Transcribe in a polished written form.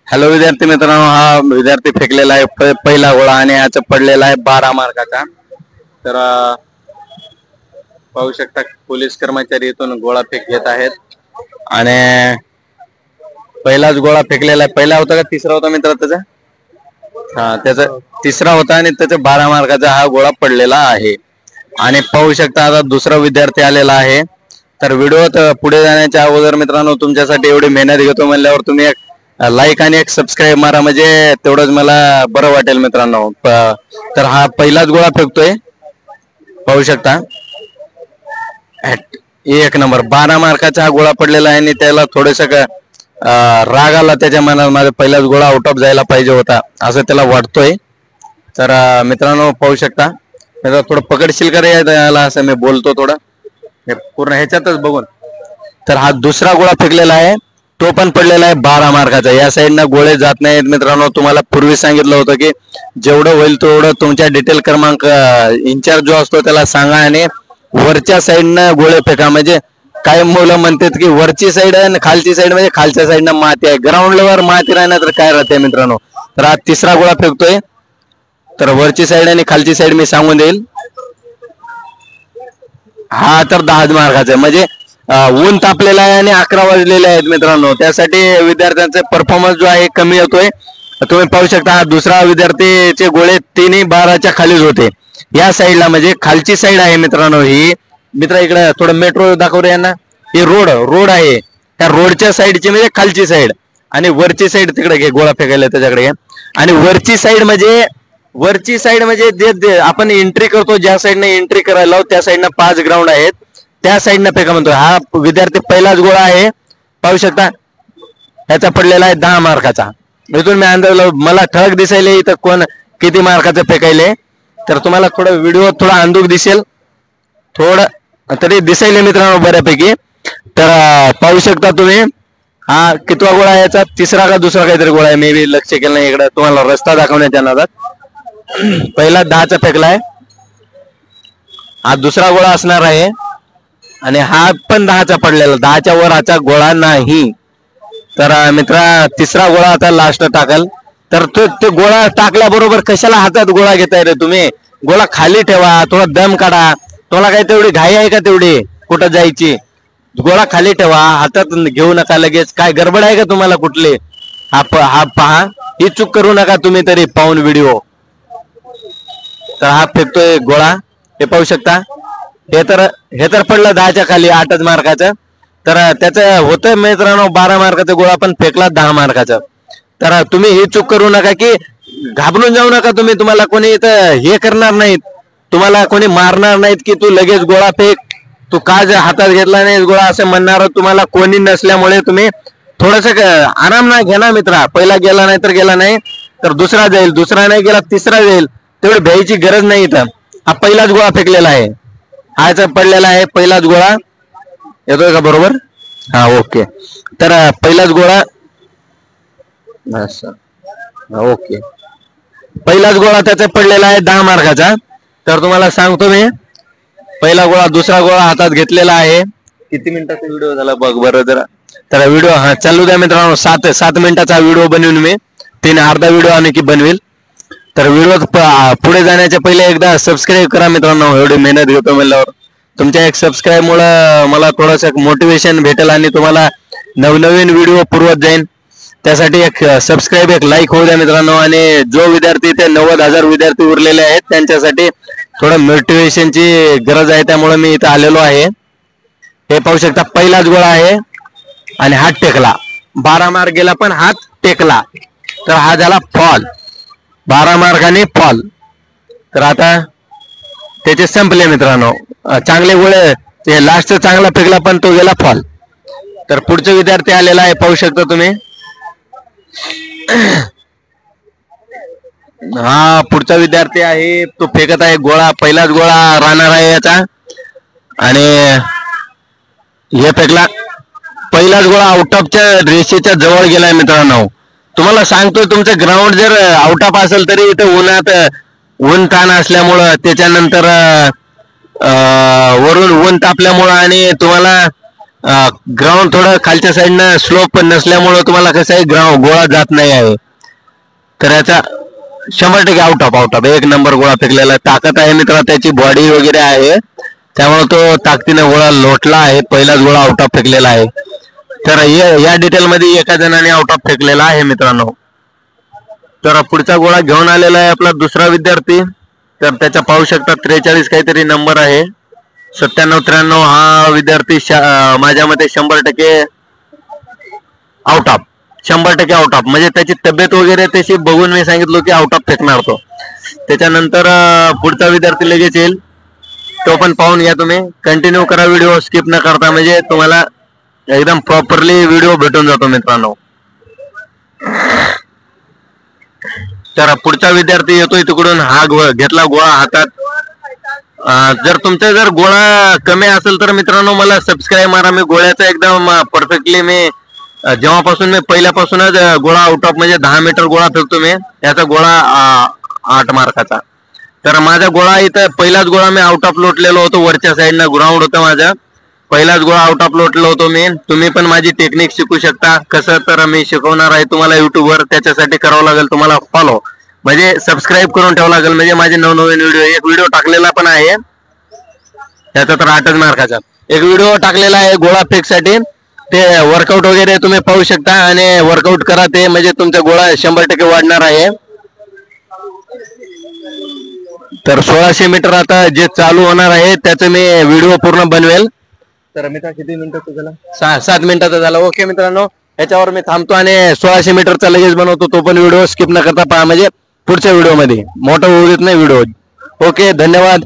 Hello विद्यार्थी मित्रांनो, हा विद्यार्थी फेकलेला आहे पहिला गोळा आणि याचा पडलेला आहे 12 मार्काचा। तर पाहू शकता पोलीस कर्मचारी इथून गोळा फेक घेत आहेत आणि पहिलाच गोळा फेकलेला आहे। पहिला होता का तिसरा होता मित्र त्याचा? हा, त्याचा तिसरा होता आणि त्याचा 12 मार्काचा हा गोळा पडलेला आहे। आणि पाहू शकता आता दुसरा विद्यार्थी आलेला आहे। तर व्हिडिओत पुढे जाण्याच्या अगोदर मित्रांनो, तुमच्यासाठी एवढी मेहनत घेतो म्हणल्यावर तुम्ही एक लाईक आणि एक सबस्क्राईब मारा, म्हणजे तेवढंच मला बरं वाटेल मित्रांनो। तर हा पहिलाच गोळा फेकतोय, पाहू शकता। एक नंबर 12 मार्काचा हा गोळा पडलेला आहे आणि त्याला थोडस राग आला त्याच्या मनात, माझा पहिलाच गोळा आउट ऑफ जायला पाहिजे होता असं त्याला वाटतोय। तर मित्रांनो पाहू शकता, थोडं पकडशील का रे याला, असं मी बोलतो थोडं पूर्ण ह्याच्यातच बघून। तर हा दुसरा गोळा फेकलेला आहे, तो पण पडलेला आहे 12 मार्काचा। या साईडनं गोळे जात नाहीत मित्रांनो। तुम्हाला पूर्वी सांगितलं होतं की जेवढं होईल तेवढं तुमच्या डिटेल क्रमांक इन्चार्ज जो असतो त्याला सांगा आणि वरच्या साईडनं गोळे फेका। म्हणजे काही मुलं म्हणतात की वरची साईड आहे आणि खालची साईड, म्हणजे खालच्या साईडनं माती आहे। ग्राउंडवर माती राहणार तर काय राहते मित्रांनो। तर हा तिसरा गोळा फेकतोय, तर वरची साईड आणि खालची साईड मी सांगून देईल। हा तर 10 मार्काचा आहे, म्हणजे ऊन तापलेला आहे आणि 11 वाजलेले आहेत मित्रांनो, त्यासाठी विद्यार्थ्यांचा परफॉर्मन्स जो आहे कमी येतोय। तुम्ही पाहू शकता हा दुसरा विद्यार्थीचे गोळे 3ही 12च्या खालीच होते। या साईडला म्हणजे खालची साईड आहे मित्रांनो ही। मित्र इकडे थोडं मेट्रो दाखव रे यांना। ही रोड आहे, त्या रोडच्या साईडची म्हणजे खालची साईड, आणि वरची साईड तिकडे घे, गोळा फेकायला त्याच्याकडे। आणि वरची साईड म्हणजे आपण एंट्री करतो, ज्या साईडने एंट्री करायला त्या साईडनं 5 ग्राउंड आहेत, त्या साईडनं फेका म्हणतो। हा विद्यार्थी पहिलाच गोळा आहे, पाहू शकता। याचा पडलेला आहे 10 मार्काचा। इथून मी अंदाज मला ठळक दिसायले इथं कोण किती मार्काचं फेकायले, तर तुम्हाला थोडं व्हिडिओ थोडा अंदाज दिसेल, थोडं तरी दिसायले मित्रांनो बऱ्यापैकी। तर पाहू शकता तुम्ही, हा कितवा गोळा आहे याचा? तिसरा का दुसरा काहीतरी गोळा आहे, मी बी लक्ष केलं नाही इकडे, तुम्हाला रस्ता दाखवण्याच्या नादात। पहिला 10चा फेकलाय, हा दुसरा गोळा असणार आहे आणि हा पण 10चा पडलेला, 10च्या वर हाचा गोळा नाही। तर मित्रा तिसरा गोळा आता लास्ट टाकल। तर तो गोळा टाकल्याबरोबर कशाला हातात गोळा घेताय रे तुम्ही? गोळा खाली ठेवा, थोडा दम काढा। तुम्हाला काय तेवढी घाई आहे का तेवढी कुठं जायची? गोळा खाली ठेवा, हातात घेऊ नका लगेच। काय गडबड आहे का तुम्हाला कुठली? हा पहा, ही चूक करू नका तुम्ही तरी पाहून व्हिडिओ। तर हा फेकतोय गोळा, हे पाहू शकता। हे तर पडलं 10च्या खाली, 8च मार्काचं। तर त्याचं होतं मित्रांनो 12 मार्काचा गोळा, पण फेकला 10 मार्काचा। तर तुम्ही ही चूक करू नका की घाबरून जाऊ नका तुम्ही। तुम्हाला कोणी इथं हे करणार नाहीत, तुम्हाला कोणी मारणार नाहीत की तू लगेच गोळा फेक, तू का हातात घेतला नाही गोळा असं म्हणणार तुम्हाला कोणी नसल्यामुळे तुम्ही थोडस आराम ना घ्या ना मित्रा। पहिला गेला नाही तर गेला नाही, तर दुसरा जाईल, दुसरा नाही गेला तिसरा जाईल, तेवढी भ्यायची गरज नाही इथं। हा पहिलाच गोळा फेकलेला आहे, हाचा पडलेला आहे पहिलाच गोळा। येतोय का बरोबर? हा ओके। तर पहिलाच गोळा, ओके, पहिलाच गोळा त्याचा पडलेला आहे 10 मार्काचा। तर तुम्हाला सांगतो मी, पहिला गोळा दुसरा गोळा हातात घेतलेला आहे। किती मिनिटाचा व्हिडिओ झाला बघ बरं जरा। तर व्हिडिओ हा चालू द्या मित्रांनो, 7 मिनिटाचा व्हिडिओ बनवून मी अर्धा व्हिडिओ आणखी बनवेल। तर व्हिडिओ पुढे जाण्याच्या पहिले एकदा सबस्क्राईब करा मित्रांनो, एवढी मेहनत घेतो म्हणल्यावर। तुमच्या एक सबस्क्राईब मुळे मला थोडंसं मोटिवेशन भेटेल आणि तुम्हाला नवनवीन व्हिडिओ पुरवत जाईल। त्यासाठी एक सबस्क्राईब, एक लाईक होऊ द्या मित्रांनो। आणि जो विद्यार्थी ते 90,000 विद्यार्थी उरलेले आहेत त्यांच्यासाठी थोडं मोटिवेशनची गरज आहे, त्यामुळे मी इथं आलेलो आहे। हे पाहू शकता पहिलाच गोळा आहे आणि हात टेकला, 12 मार्क गेला पण हात टेकला, तर हा झाला फॉल, 12 मार्काने फॉल। तर आता त्याचे संपले मित्रांनो, चांगले गोळे, ते लास्ट चांगला फेकला पण तो गेला फॉल। तर पुढचा विद्यार्थी आलेला आहे, पाहू शकता तुम्ही। हा पुढचा विद्यार्थी आहे, तो फेकत आहे गोळा, पहिलाच गोळा राहणार आहे याचा। आणि हे फेकला, पहिलाच गोळा आउट ऑफच्या रेषेच्या जवळ गेलाय मित्रांनो। तुम्हाला सांगतोय तुमचं ग्राउंड जर आउट ऑफ असेल तरी इथं उन्हात ऊन ताण असल्यामुळं, त्याच्यानंतर वरून ऊन तापल्यामुळं आणि तुम्हाला ग्राउंड थोडं खालच्या साईडनं स्लोप पण नसल्यामुळं तुम्हाला कसं आहे गोळा जात नाही आहे. तर याचा 100% आउट ऑफ एक नंबर गोळा फेकलेला ताकद आहे मित्र, त्याची बॉडी वगैरे आहे त्यामुळे तो ताकदीने गोळा लोटला आहे. पहिलाच गोळा आउट ऑफ फेकलेला आहे. तर या डिटेल मध्ये एका जणाने आउट ऑफ फेकलेला आहे मित्रांनो. तर पुढचा गोळा घेऊन आलेला आहे आपला दुसरा विद्यार्थी. तर त्याचा पाहू शकता 43 काहीतरी नंबर आहे. 97-93 हा विद्यार्थी माझ्या मते 100% आउट ऑफ 100% आउट ऑफ म्हणजे त्याची तब्येत वगैरे त्याची बघून मी सांगितलं की आउट ऑफ फेकणार तो. त्याच्यानंतर पुढचा विद्यार्थी लगेच येईल, तो पण पाहून घ्या तुम्ही. कंटिन्यू करा व्हिडिओ स्किप न करता, म्हणजे तुम्हाला एकदम प्रॉपरली व्हिडिओ भेटून जातो मित्रांनो. तर पुढचा विद्यार्थी येतोय तिकडून, हा घेतला गोळा हातात. जर तुमचा जर गोळा कमी असेल तर मित्रांनो मला सबस्क्राईब मारा. मी गोळ्याचा एकदम परफेक्टली मी जेव्हापासून मी पहिल्यापासूनच गोळा आउट ऑफ म्हणजे 10 मीटर गोळा फेकतो मी. याचा गोळा 8 मार्काचा. तर माझा गोळा इथं पहिलाच गोळा मी आउट ऑफ लोटलेलो होतो. वरच्या साईडनं ग्राउंड होतं माझा, पहिलाच गोळा आउट ऑफ लोटलो होतो मी. तुम्ही पण माझी टेक्निक शिकू शकता. कसं तर मी शिकवणार आहे तुम्हाला युट्यूबवर. त्याच्यासाठी करावं लागेल तुम्हाला फॉलो, म्हणजे सबस्क्राईब करून ठेवावं लागेल. म्हणजे माझे नवनवीन व्हिडिओ, एक व्हिडिओ टाकलेला पण आहे त्याचा तर 8 मार्काचा एक व्हिडिओ टाकलेला आहे गोळा फेक साठी. ते वर्कआउट वगैरे तुम्ही पाहू शकता आणि वर्कआउट करा ते, म्हणजे तुमचा गोळा 100% वाढणार आहे. तर 1600 मीटर आता जे चालू होणार आहे त्याचं मी व्हिडिओ पूर्ण बनवेल. तर मित्र किती मिनिटाचा झाला? 7 मिनिटाचा झाला. ओके मित्रांनो, याच्यावर मी थांबतो आणि 1600 मीटरचा लगेच बनवतो. तो पण व्हिडिओ स्किप न करता पहा, म्हणजे पुढच्या व्हिडिओ मध्ये मोठा होऊ देत नाही व्हिडिओ. ओके, धन्यवाद.